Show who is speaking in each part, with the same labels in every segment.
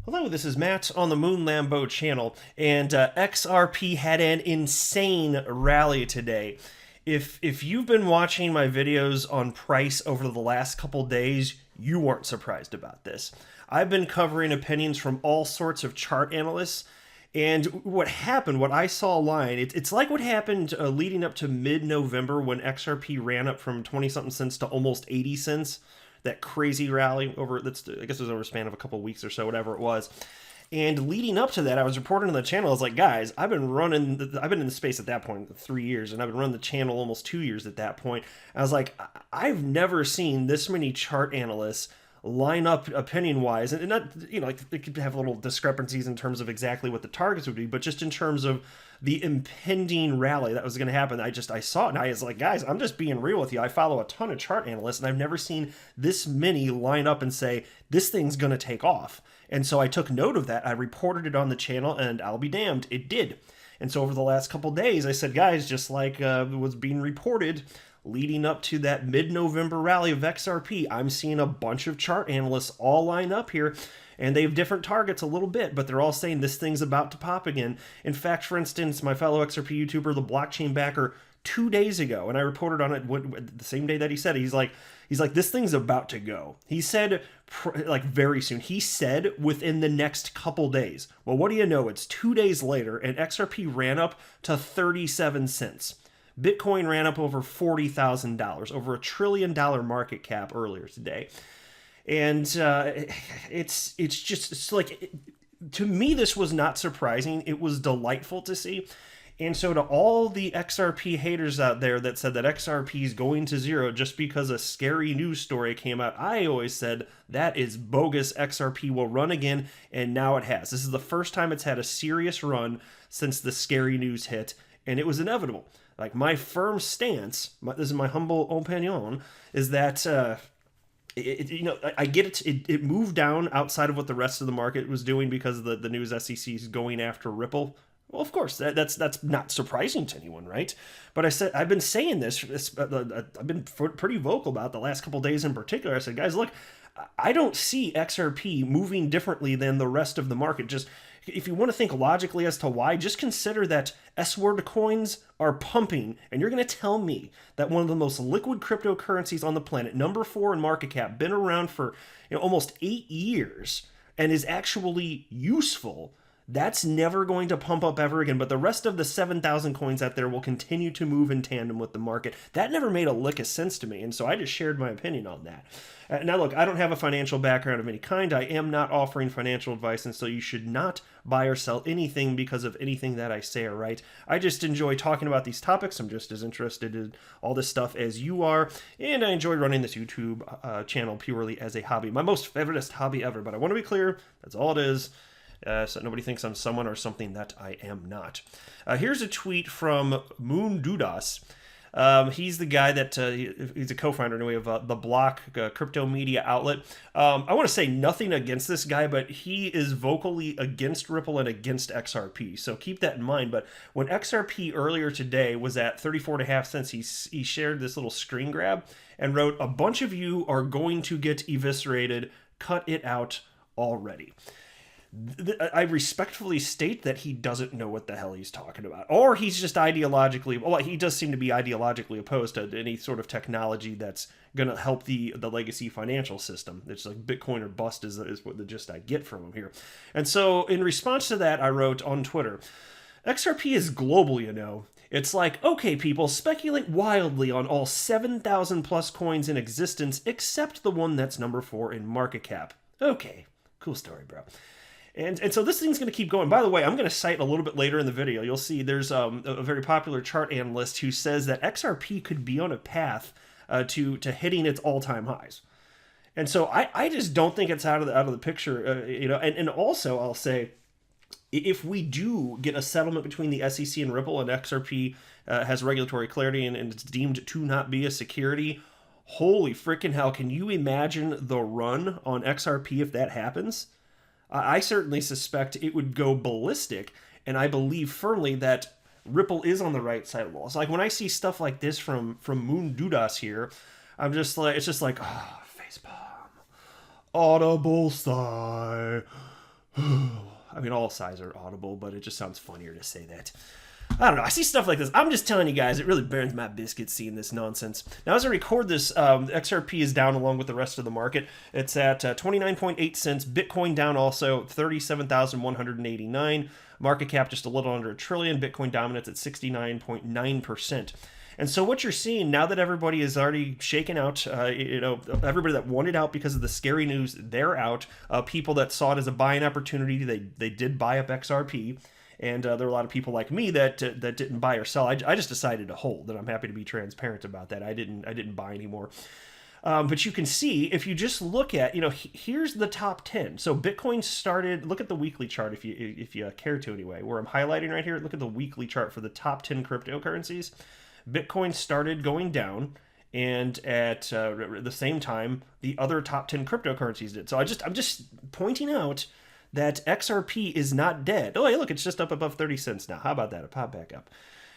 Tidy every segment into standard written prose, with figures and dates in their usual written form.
Speaker 1: Hello, this is Matt on the Moon Lambo channel, and XRP had an insane rally today. If you've been watching my videos on price over the last couple days, you weren't surprised about this. I've been covering opinions from all sorts of chart analysts, and what happened, what I saw line, it's like what happened leading up to mid-November when XRP ran up from 20-something cents to almost 80 cents. That crazy rally over, I guess it was over a span of a couple of weeks or so, whatever it was. And leading up to that, I was reporting on the channel. I was like, guys, I've been in the space at that point 3 years, and I've been running the channel almost 2 years at that point. I was like, I've never seen this many chart analysts line up opinion-wise, and not, like they could have little discrepancies in terms of exactly what the targets would be, but just in terms of the impending rally that was going to happen. I saw it, and I was like, guys, I'm just being real with you. I follow a ton of chart analysts, and I've never seen this many line up and say, this thing's going to take off. And so I took note of that. I reported it on the channel, and I'll be damned, it did. And so over the last couple days, I said, guys, just like was being reported, leading up to that mid-November rally of XRP, I'm seeing a bunch of chart analysts all line up here, and they have different targets a little bit, but they're all saying this thing's about to pop again. In fact, for instance, my fellow XRP YouTuber, the blockchain backer, 2 days ago, and I reported on it the same day that he said it, he's like, this thing's about to go. He said, like, very soon. He said within the next couple days. Well, what do you know? It's 2 days later, and XRP ran up to 37 cents. Bitcoin ran up over $40,000, over $1 trillion market cap earlier today. And it's like, to me, this was not surprising. It was delightful to see. And so to all the XRP haters out there that said that XRP is going to zero just because a scary news story came out, I always said that is bogus. XRP will run again, and now it has. This is the first time it's had a serious run since the scary news hit, and it was inevitable. Like, my firm stance, this is my humble opinion, is that I get it. It moved down outside of what the rest of the market was doing because of the news SEC is going after Ripple. Well, of course, that's not surprising to anyone, right? But I've been saying this. I've been pretty vocal about the last couple of days in particular. I said, guys, look, I don't see XRP moving differently than the rest of the market. Just, if you want to think logically as to why, just consider that S-word coins are pumping, and you're going to tell me that one of the most liquid cryptocurrencies on the planet, number 4 in market cap, been around for almost 8 years, and is actually useful, that's never going to pump up ever again. But the rest of the 7,000 coins out there will continue to move in tandem with the market. That never made a lick of sense to me, and so I just shared my opinion on that. Now, look, I don't have a financial background of any kind. I am not offering financial advice, and so you should not buy or sell anything because of anything that I say or write. I just enjoy talking about these topics. I'm just as interested in all this stuff as you are, and I enjoy running this YouTube channel purely as a hobby. My most favoriteest hobby ever, but I want to be clear, that's all it is. So nobody thinks I'm someone or something that I am not. Here's a tweet from Moon Dudas. He's the guy that he's a co-founder anyway of the Block crypto media outlet. I want to say nothing against this guy, but he is vocally against Ripple and against XRP. So keep that in mind. But when XRP earlier today was at 34.5 cents, he shared this little screen grab and wrote, "A bunch of you are going to get eviscerated. Cut it out already." I respectfully state that he doesn't know what the hell he's talking about. Or he's just ideologically, well, he does seem to be ideologically opposed to any sort of technology that's going to help the legacy financial system. It's like Bitcoin or bust is what the gist I get from him here. And so in response to that, I wrote on Twitter, XRP is global, It's like, okay, people, speculate wildly on all 7,000 plus coins in existence except the one that's number 4 in market cap. Okay, cool story, bro. And so this thing's going to keep going. By the way, I'm going to cite a little bit later in the video. You'll see there's a very popular chart analyst who says that XRP could be on a path to hitting its all-time highs. And so I just don't think it's out of the picture, And also, I'll say, if we do get a settlement between the SEC and Ripple, and XRP has regulatory clarity and it's deemed to not be a security, holy freaking hell! Can you imagine the run on XRP if that happens? I certainly suspect it would go ballistic, and I believe firmly that Ripple is on the right side of the wall. It's like when I see stuff like this from Moon Dudas here, I'm just like, it's just like, facepalm, audible sigh. mean, all sides are audible, but it just sounds funnier to say that. I don't know. I see stuff like this. I'm just telling you guys, it really burns my biscuits seeing this nonsense. Now, as I record this, XRP is down along with the rest of the market. It's at 29.8 cents. Bitcoin down also, 37,189. Market cap just a little under $1 trillion. Bitcoin dominance at 69.9%. And so what you're seeing now that everybody is already shaken out, everybody that wanted out because of the scary news, they're out. People that saw it as a buying opportunity, they did buy up XRP. And there were a lot of people like me that didn't buy or sell. I just decided to hold, and I'm happy to be transparent about that. I didn't buy anymore. But you can see, if you just look at, here's the top 10. So Bitcoin started, look at the weekly chart if you care to anyway, where I'm highlighting right here. Look at the weekly chart for the top 10 cryptocurrencies. Bitcoin started going down, and at the same time, the other top 10 cryptocurrencies did. So I'm just pointing out that XRP is not dead. Oh, hey, look, it's just up above 30 cents now. How about that? It popped back up.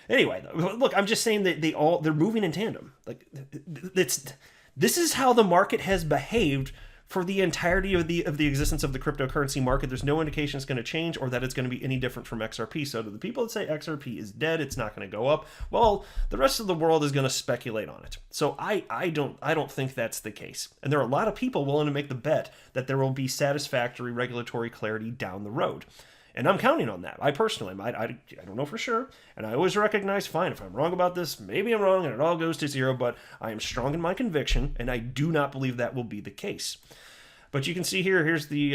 Speaker 1: Anyway, look, I'm just saying that they're moving in tandem. Like, this is how the market has behaved for the entirety of the existence of the cryptocurrency market. There's no indication it's going to change or that it's going to be any different from XRP. So to the people that say XRP is dead, it's not going to go up, well, the rest of the world is going to speculate on it. So I don't think that's the case. And there are a lot of people willing to make the bet that there will be satisfactory regulatory clarity down the road. And I'm counting on that. I personally am. I don't know for sure. And I always recognize, fine, if I'm wrong about this, maybe I'm wrong and it all goes to zero, but I am strong in my conviction, and I do not believe that will be the case. But you can see here, here's the,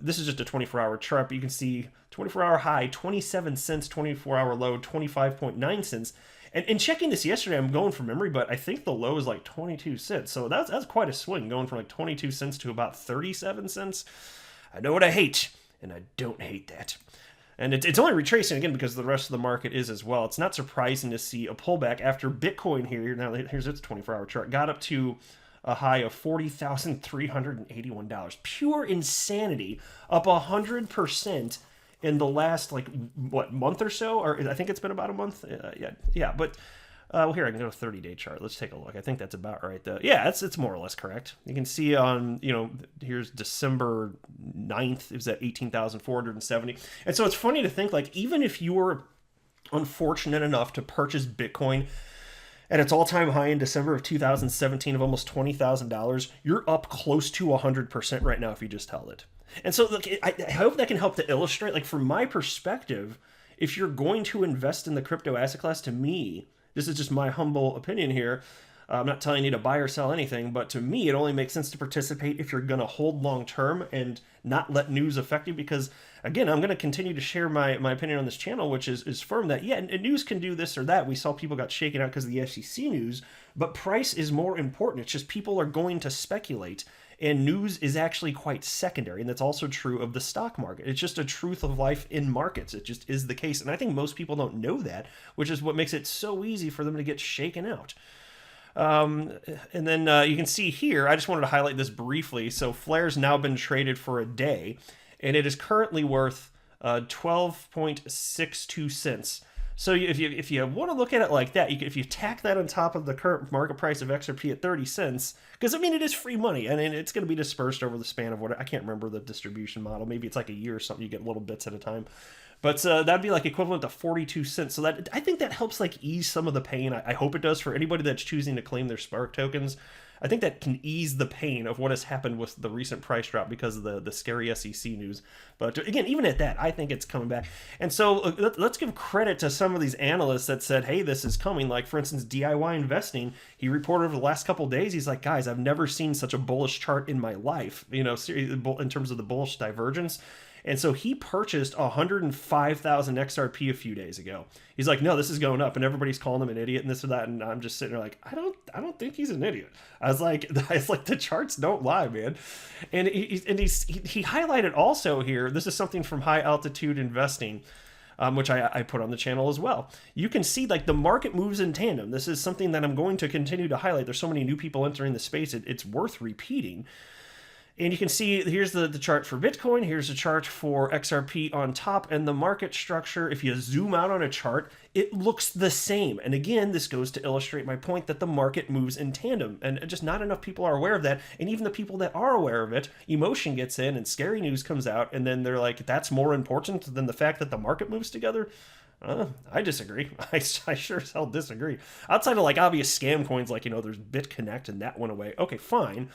Speaker 1: this is just a 24-hour chart, but you can see 24-hour high, 27 cents, 24-hour low, 25.9 cents. And checking this yesterday, I'm going from memory, but I think the low is like 22 cents. So that's quite a swing, going from like 22 cents to about 37 cents. I know what I hate, and I don't hate that. And it's only retracing again because the rest of the market is as well. It's not surprising to see a pullback after Bitcoin here. Now, here's its 24-hour chart. Got up to a high of $40,381. Pure insanity. Up 100% in the last, month or so? Or I think it's been about a month. Yeah. But here, I can go to 30-day chart. Let's take a look. I think that's about right. It's more or less correct. You can see on, here's December 9th. It was at 18,470. And so it's funny to think, even if you were unfortunate enough to purchase Bitcoin at its all-time high in December of 2017 of almost $20,000, you're up close to 100% right now if you just held it. And so, look, I hope that can help to illustrate, from my perspective, if you're going to invest in the crypto asset class, to me, this is just my humble opinion here. I'm not telling you to buy or sell anything, but to me, it only makes sense to participate if you're going to hold long-term and not let news affect you. Because, again, I'm going to continue to share my opinion on this channel, which is firm that, news can do this or that. We saw people got shaken out because of the FCC news, but price is more important. It's just people are going to speculate, and news is actually quite secondary. And that's also true of the stock market. It's just a truth of life in markets. It just is the case. And I think most people don't know that, which is what makes it so easy for them to get shaken out. And then you can see here, I just wanted to highlight this briefly. So Flare's now been traded for a day, and it is currently worth 12.62 cents. So if you want to look at it like that, if you tack that on top of the current market price of XRP at 30 cents, because it is free money, and it's going to be dispersed over the span of I can't remember the distribution model. Maybe it's like a year or something. You get little bits at a time. But that'd be equivalent to 42 cents. So I think that helps ease some of the pain. I hope it does for anybody that's choosing to claim their Spark tokens. I think that can ease the pain of what has happened with the recent price drop because of the scary SEC news. But again, even at that, I think it's coming back. And so let's give credit to some of these analysts that said, hey, this is coming. Like, for instance, DIY Investing, he reported over the last couple of days, he's like, guys, I've never seen such a bullish chart in my life, in terms of the bullish divergence. And so he purchased 105,000 XRP a few days ago. He's like, no, this is going up, and everybody's calling him an idiot and this or that. And I'm just sitting there like, I don't think he's an idiot. I was like, the charts don't lie, man. And he highlighted also here, this is something from High Altitude Investing, which I put on the channel as well. You can see the market moves in tandem. This is something that I'm going to continue to highlight. There's so many new people entering the space, it's worth repeating. And you can see here's the chart for Bitcoin. Here's the chart for XRP on top, and the market structure. If you zoom out on a chart, it looks the same. And again, this goes to illustrate my point that the market moves in tandem, and just not enough people are aware of that. And even the people that are aware of it, emotion gets in and scary news comes out, and then they're like, that's more important than the fact that the market moves together. I disagree. I sure as hell disagree. Outside of like obvious scam coins, like, there's BitConnect and that went away. Okay, fine.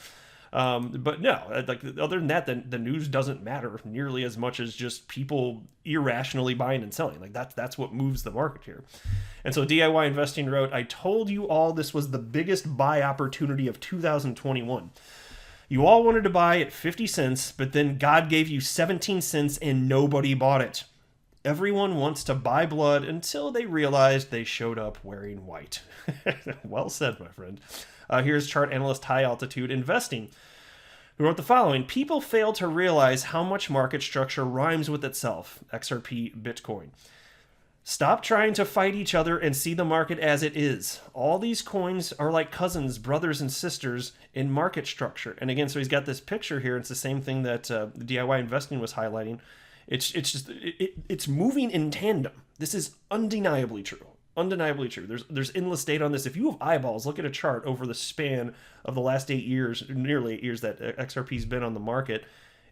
Speaker 1: But no, like other than that, the news doesn't matter nearly as much as just people irrationally buying and selling. Like that's what moves the market here. And so DIY Investing wrote, I told you all this was the biggest buy opportunity of 2021. You all wanted to buy at 50 cents, but then God gave you 17 cents and nobody bought it. Everyone wants to buy blood until they realized they showed up wearing white. Well said, my friend. Here's chart analyst High Altitude Investing, who wrote the following. People fail to realize how much market structure rhymes with itself. XRP Bitcoin. Stop trying to fight each other and see the market as it is. All these coins are like cousins, brothers, and sisters in market structure. And again, so he's got this picture here. It's the same thing that DIY Investing was highlighting. It's moving in tandem. This is undeniably true. Undeniably true. There's endless data on this. If you have eyeballs, look at a chart over the span of the last 8 years, nearly 8 years that XRP's been on the market,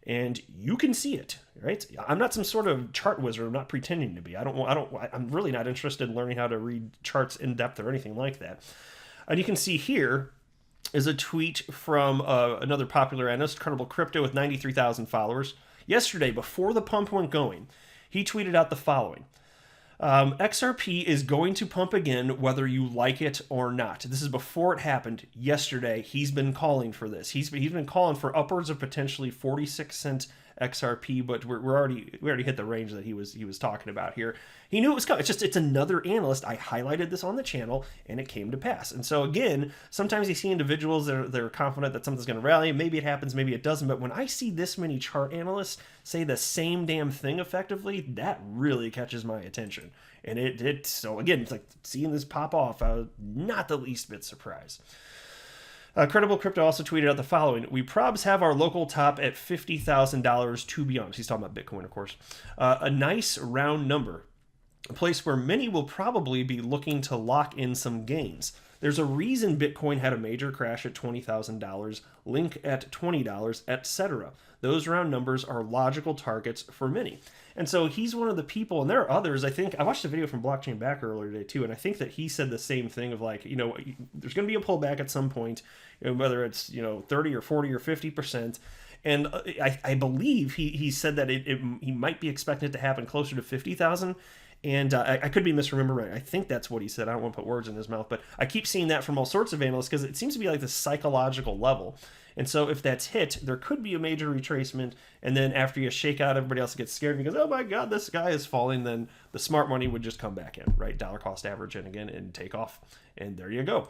Speaker 1: and you can see it, right? I'm not some sort of chart wizard. I'm not pretending to be. I'm really not interested in learning how to read charts in depth or anything like that. And you can see here is a tweet from another popular analyst, Credible Crypto, with 93,000 followers. Yesterday, before the pump went going, he tweeted out the following. XRP is going to pump again whether you like it or not. This is before it happened yesterday. He's been calling for this. He's been calling for upwards of potentially 46-cent XRP, but we already hit the range that he was talking about here. He knew it was coming. It's another analyst. I highlighted this on the channel, and it came to pass. And so again, sometimes you see individuals that they're confident that something's going to rally. Maybe it happens, maybe it doesn't. But when I see this many chart analysts say the same damn thing effectively, that really catches my attention. And so again, it's like seeing this pop off. I was not the least bit surprised. Credible Crypto also tweeted out the following. We probs have our local top at $50,000 to be honest. He's talking about Bitcoin, of course. A nice round number. A place where many will probably be looking to lock in some gains. There's a reason Bitcoin had a major crash at $20,000, Link at $20, etc. Those round numbers are logical targets for many. And so he's one of the people, and there are others. I think I watched a video from Blockchain Back earlier today too, and I think that he said the same thing of like, there's going to be a pullback at some point, whether it's 30 or 40 or 50%. And I believe he said that he might be expecting it to happen closer to 50,000. And I could be misremembering. I think that's what he said. I don't want to put words in his mouth, but I keep seeing that from all sorts of analysts because it seems to be like this psychological level. And so if that's hit, there could be a major retracement. And then after you shake out, everybody else gets scared and goes, oh my God, this guy is falling. Then the smart money would just come back in, right? Dollar cost average in again and take off. And there you go.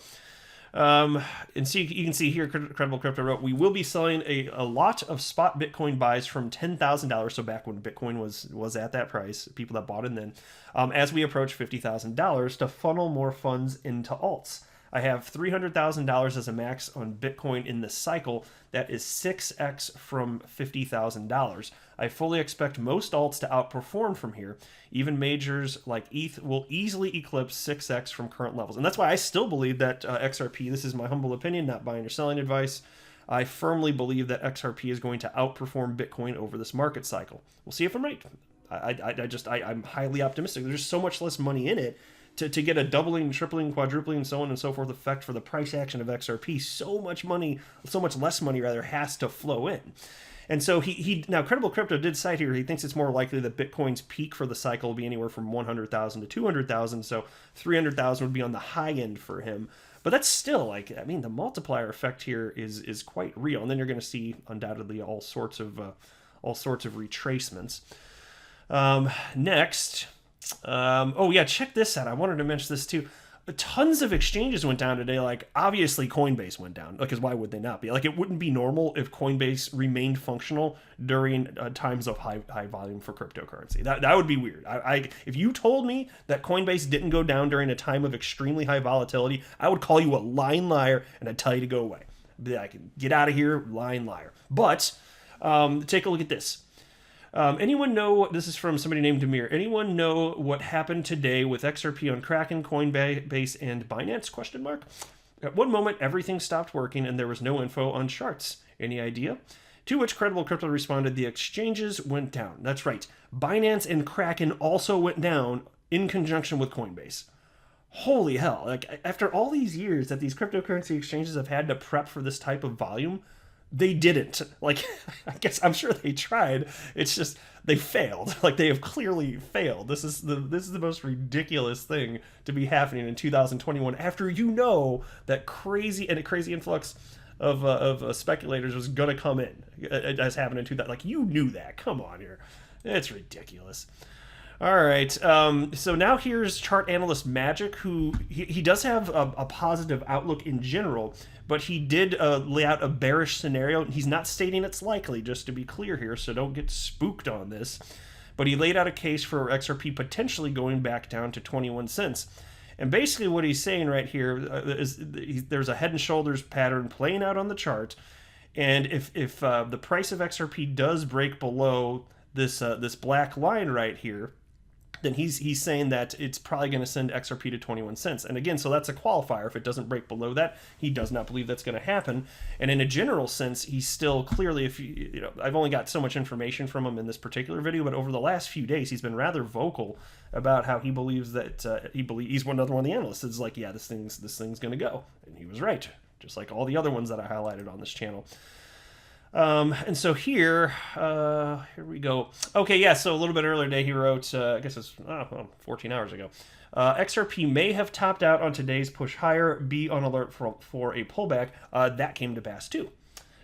Speaker 1: And so you can see here, Credible Crypto wrote, we will be selling a lot of spot Bitcoin buys from $10,000. So back when Bitcoin was at that price, people that bought it then, as we approach $50,000 to funnel more funds into alts. I have $300,000 as a max on Bitcoin in this cycle. That is 6x from $50,000. I fully expect most alts to outperform from here. Even majors like ETH will easily eclipse 6x from current levels. And that's why I still believe that XRP, this is my humble opinion, not buying or selling advice, I firmly believe that XRP is going to outperform Bitcoin over this market cycle. We'll see if I'm right. I'm highly optimistic. There's just so much less money in it. To get a doubling, tripling, quadrupling, so on and so forth effect for the price action of XRP, so much less money has to flow in. And so now Credible Crypto did cite here, he thinks it's more likely that Bitcoin's peak for the cycle will be anywhere from 100,000 to 200,000, so 300,000 would be on the high end for him. But that's still the multiplier effect here is quite real. And then you're going to see undoubtedly all sorts of retracements. Next. Check this out. I wanted to mention this too. Tons of exchanges went down today. Like, obviously Coinbase went down, because why would they not be? Like, it wouldn't be normal if Coinbase remained functional during times of high volume for cryptocurrency. That would be weird. If you told me that Coinbase didn't go down during a time of extremely high volatility, I would call you a lying liar and I'd tell you to go away. be like, get out of here, lying liar. But take a look at this. Anyone know, this is from somebody named Demir, anyone know what happened today with XRP on Kraken, Coinbase, and Binance, question mark? At one moment, everything stopped working and there was no info on charts. Any idea? To which Credible Crypto responded, the exchanges went down. That's right. Binance and Kraken also went down in conjunction with Coinbase. Holy hell. Like, after all these years that these cryptocurrency exchanges have had to prep for this type of volume, they didn't. Like, I guess I'm sure they tried. It's just they failed. Like, they have clearly failed. This is the most ridiculous thing to be happening in 2021 after you know that crazy influx of speculators was gonna come in, as happened in 2000. Like, you knew that. Come on here. It's ridiculous. All right, so now here's chart analyst Magic, who he does have a positive outlook in general, but he did lay out a bearish scenario. He's not stating it's likely, just to be clear here, so don't get spooked on this. But he laid out a case for XRP potentially going back down to 21 cents. And basically what he's saying right here is there's a head and shoulders pattern playing out on the chart, and if the price of XRP does break below this black line right here, then he's saying that it's probably going to send XRP to 21 cents. And again, so that's a qualifier. If it doesn't break below that, he does not believe that's going to happen. And in a general sense, he's still clearly, I've only got so much information from him in this particular video, but over the last few days, he's been rather vocal about how he believes that he's another one of the analysts. It's like, yeah, this thing's going to go. And he was right, just like all the other ones that I highlighted on this channel. And so here we go. Okay, yeah, so a little bit earlier today he wrote, I guess it's 14 hours ago, XRP may have topped out on today's push higher, be on alert for a pullback. That came to pass too.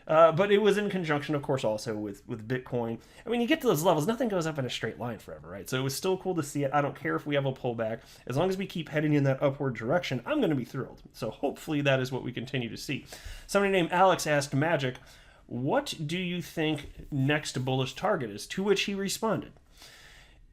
Speaker 1: But it was in conjunction, of course, also with Bitcoin. I mean, you get to those levels, nothing goes up in a straight line forever, right? So it was still cool to see it. I don't care if we have a pullback. As long as we keep heading in that upward direction, I'm going to be thrilled. So hopefully that is what we continue to see. Somebody named Alex asked Magic, what do you think next bullish target is? To which he responded,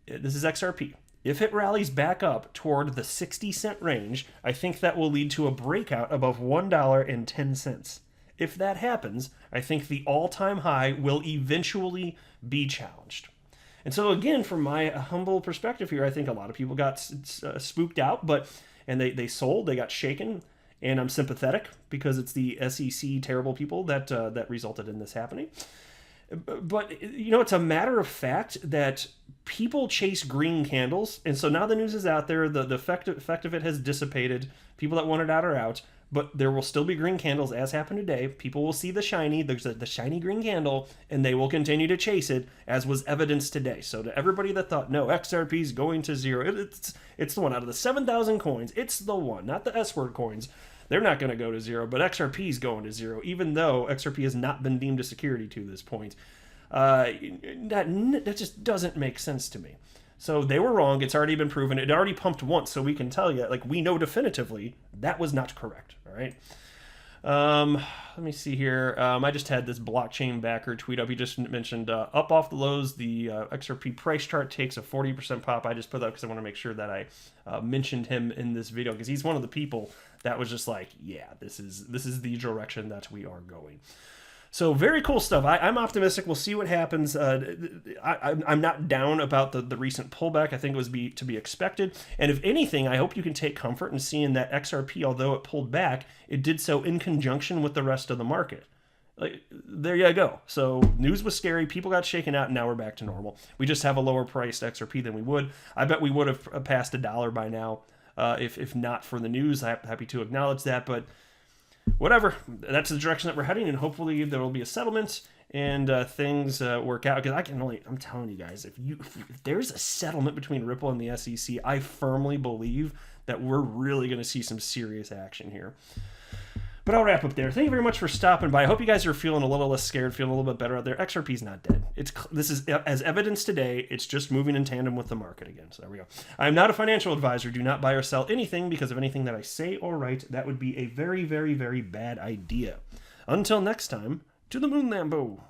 Speaker 1: this is XRP. If it rallies back up toward the 60-cent range, I think that will lead to a breakout above $1.10. If that happens, I think the all-time high will eventually be challenged. And so again, from my humble perspective here, I think a lot of people got spooked out, and they sold, they got shaken. And I'm sympathetic because it's the SEC terrible people that resulted in this happening. But, it's a matter of fact that people chase green candles. And so now the news is out there. The effect of it has dissipated. People that want it out are out. But there will still be green candles, as happened today. People will see the shiny green candle, and they will continue to chase it, as was evidenced today. So to everybody that thought, no, XRP is going to zero, it's the one out of the 7,000 coins. It's the one, not the S-word coins. They're not going to go to zero, but XRP is going to zero, even though XRP has not been deemed a security to this point. That just doesn't make sense to me. So they were wrong. It's already been proven. It already pumped once, so we can tell you, we know definitively that was not correct. All right. Let me see here. I just had this blockchain backer tweet up. He just mentioned up off the lows, the XRP price chart takes a 40% pop. I just put that because I want to make sure that I mentioned him in this video, because he's one of the people that was just like, yeah, this is the direction that we are going. So very cool stuff. I'm optimistic. We'll see what happens. I'm not down about the recent pullback. I think it was to be expected. And if anything, I hope you can take comfort in seeing that XRP, although it pulled back, it did so in conjunction with the rest of the market. There you go. So news was scary. People got shaken out, and now we're back to normal. We just have a lower priced XRP than we would. I bet we would have passed $1 by now if not for the news. I'm happy to acknowledge that, but whatever, that's the direction that we're heading, and hopefully there will be a settlement and things work out. Because I'm telling you guys, if there's a settlement between Ripple and the SEC, I firmly believe that we're really going to see some serious action here. But I'll wrap up there. Thank you very much for stopping by. I hope you guys are feeling a little less scared, feeling a little bit better out there. XRP's not dead. This is, as evidenced today, it's just moving in tandem with the market again. So there we go. I'm not a financial advisor. Do not buy or sell anything because of anything that I say or write. That would be a very, very, very bad idea. Until next time, to the moon, Lambo.